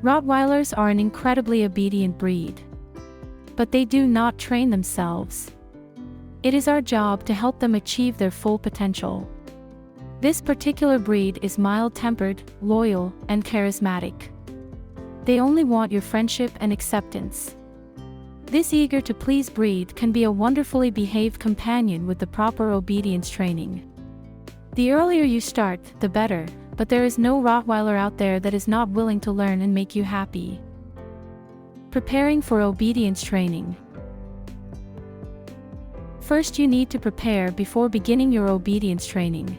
Rottweilers are an incredibly obedient breed. But they do not train themselves. It is our job to help them achieve their full potential. This particular breed is mild-tempered, loyal, and charismatic. They only want your friendship and acceptance. This eager-to-please breed can be a wonderfully behaved companion with the proper obedience training. The earlier you start, the better, but there is no Rottweiler out there that is not willing to learn and make you happy. Preparing for obedience training. First, you need to prepare before beginning your obedience training.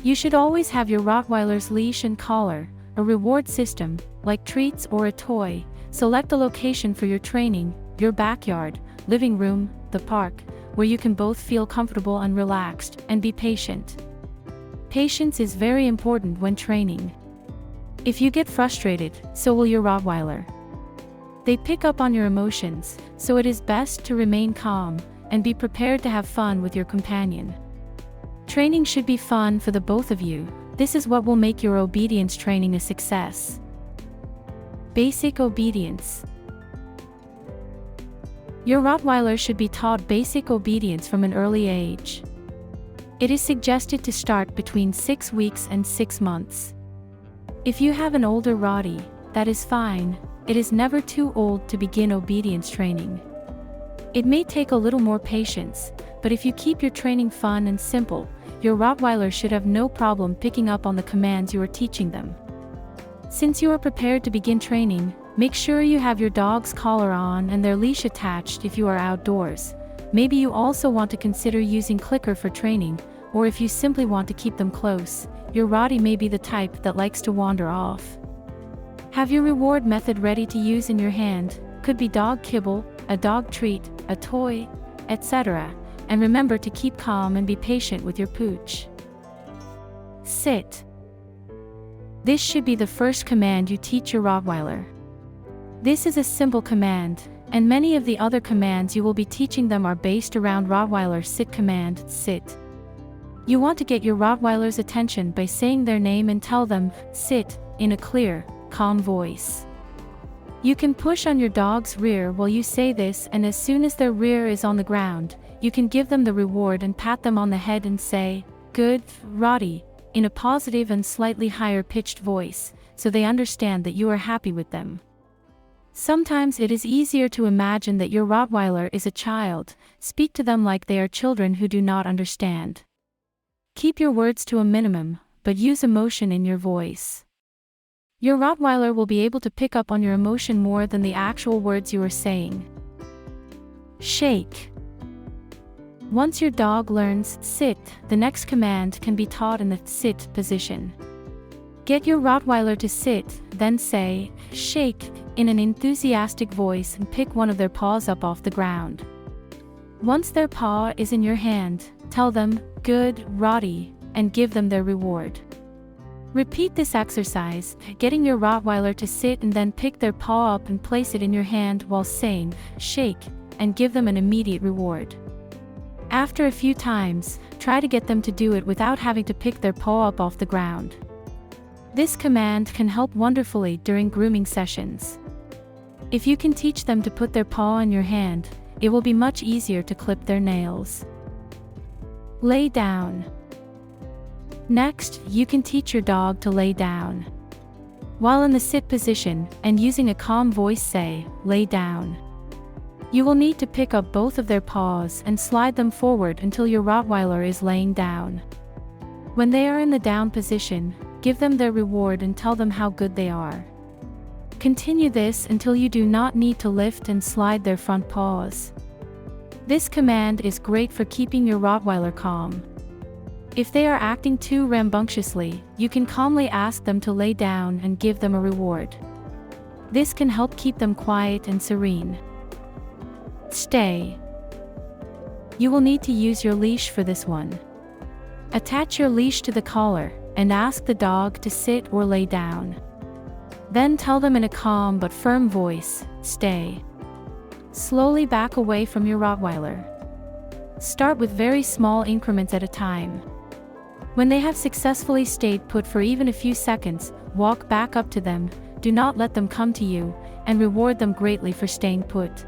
You should always have your Rottweiler's leash and collar, a reward system, like treats or a toy. Select a location for your training, your backyard, living room, the park, where you can both feel comfortable and relaxed, and be patient. Patience is very important when training. If you get frustrated, so will your Rottweiler. They pick up on your emotions, so it is best to remain calm, and be prepared to have fun with your companion. Training should be fun for the both of you. This is what will make your obedience training a success. Basic obedience. Your Rottweiler should be taught basic obedience from an early age. It is suggested to start between 6 weeks and 6 months. If you have an older Rottie, that is fine. It is never too old to begin obedience training. It may take a little more patience, but if you keep your training fun and simple, your Rottweiler should have no problem picking up on the commands you are teaching them. Since you are prepared to begin training, make sure you have your dog's collar on and their leash attached if you are outdoors. Maybe you also want to consider using clicker for training, or if you simply want to keep them close, your Rottie may be the type that likes to wander off. Have your reward method ready to use in your hand, could be dog kibble, a dog treat, a toy, etc. And remember to keep calm and be patient with your pooch. Sit. This should be the first command you teach your Rottweiler. This is a simple command, and many of the other commands you will be teaching them are based around Rottweiler's sit command, sit. You want to get your Rottweiler's attention by saying their name and tell them, sit, in a clear, calm voice. You can push on your dog's rear while you say this, and as soon as their rear is on the ground, you can give them the reward and pat them on the head and say, "Good, Rottie," in a positive and slightly higher pitched voice, so they understand that you are happy with them. Sometimes it is easier to imagine that your Rottweiler is a child. Speak to them like they are children who do not understand. Keep your words to a minimum, but use emotion in your voice. Your Rottweiler will be able to pick up on your emotion more than the actual words you are saying. Shake. Once your dog learns sit, the next command can be taught in the sit position. Get your Rottweiler to sit, then say, shake, in an enthusiastic voice and pick one of their paws up off the ground. Once their paw is in your hand, tell them, "Good, Rottie," and give them their reward. Repeat this exercise, getting your Rottweiler to sit and then pick their paw up and place it in your hand while saying, shake, and give them an immediate reward. After a few times, try to get them to do it without having to pick their paw up off the ground. This command can help wonderfully during grooming sessions. If you can teach them to put their paw in your hand, it will be much easier to clip their nails. Lay down. Next, you can teach your dog to lay down. While in the sit position, and using a calm voice say, lay down. You will need to pick up both of their paws and slide them forward until your Rottweiler is laying down. When they are in the down position, give them their reward and tell them how good they are. Continue this until you do not need to lift and slide their front paws. This command is great for keeping your Rottweiler calm. If they are acting too rambunctiously, you can calmly ask them to lay down and give them a reward. This can help keep them quiet and serene. Stay. You will need to use your leash for this one. Attach your leash to the collar, and ask the dog to sit or lay down. Then tell them in a calm but firm voice, stay. Slowly back away from your Rottweiler. Start with very small increments at a time. When they have successfully stayed put for even a few seconds, walk back up to them. do not let them come to you, and reward them greatly for staying put.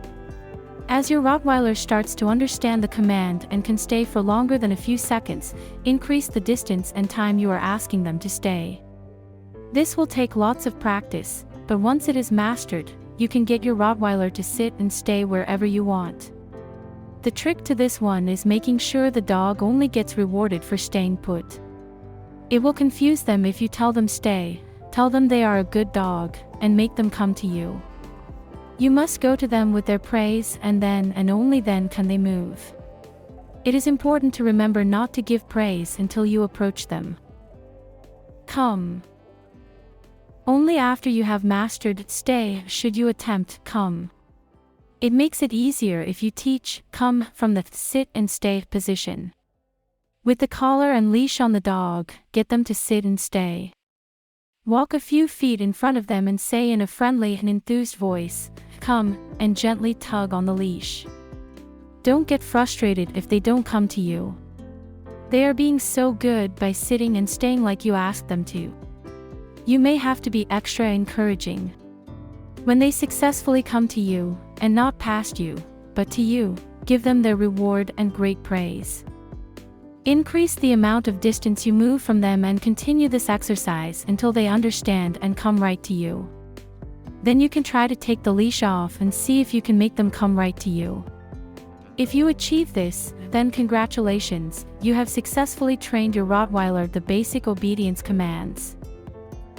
As your Rottweiler starts to understand the command and can stay for longer than a few seconds, increase the distance and time you are asking them to stay. This will take lots of practice, but once it is mastered, you can get your Rottweiler to sit and stay wherever you want. The trick to this one is making sure the dog only gets rewarded for staying put. It will confuse them if you tell them stay, tell them they are a good dog, and make them come to you. You must go to them with their praise, and then and only then can they move. It is important to remember not to give praise until you approach them. Come. Only after you have mastered stay should you attempt come. It makes it easier if you teach come from the sit and stay position. With the collar and leash on the dog, get them to sit and stay. Walk a few feet in front of them and say in a friendly and enthused voice, come, and gently tug on the leash. Don't get frustrated if they don't come to you. They are being so good by sitting and staying like you asked them to. You may have to be extra encouraging. When they successfully come to you, and not past you, but to you, give them their reward and great praise. Increase the amount of distance you move from them and continue this exercise until they understand and come right to you. Then you can try to take the leash off and see if you can make them come right to you. If you achieve this, then congratulations, you have successfully trained your Rottweiler the basic obedience commands.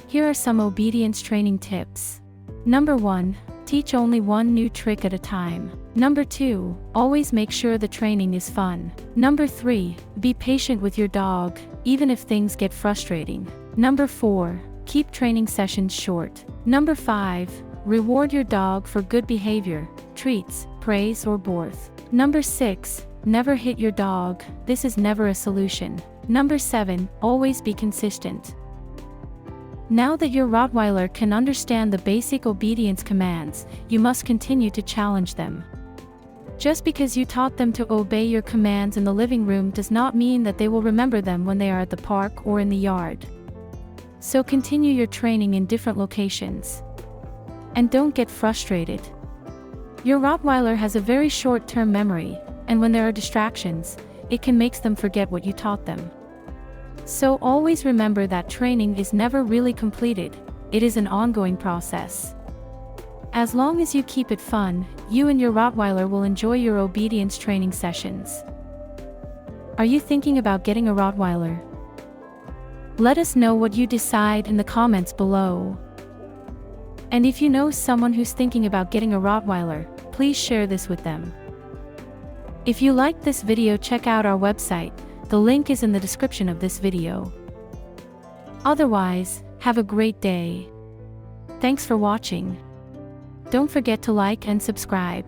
Here are some obedience training tips. Number 1. Teach only one new trick at a time. Number 2. Always make sure the training is fun. Number 3. Be patient with your dog, even if things get frustrating. Number 4. Keep training sessions short. Number 5. Reward your dog for good behavior, treats, praise or both. Number 6. Never hit your dog, this is never a solution. Number 7. Always be consistent. Now that your Rottweiler can understand the basic obedience commands, you must continue to challenge them. Just because you taught them to obey your commands in the living room does not mean that they will remember them when they are at the park or in the yard. So continue your training in different locations. And don't get frustrated. Your Rottweiler has a very short-term memory, and when there are distractions, it can make them forget what you taught them. So always remember that training is never really completed, it is an ongoing process. As long as you keep it fun, you and your Rottweiler will enjoy your obedience training sessions. Are you thinking about getting a Rottweiler? Let us know what you decide in the comments below. And if you know someone who's thinking about getting a Rottweiler, please share this with them. If you liked this video, check out our website. The link is in the description of this video. Otherwise, have a great day. Thanks for watching. Don't forget to like and subscribe.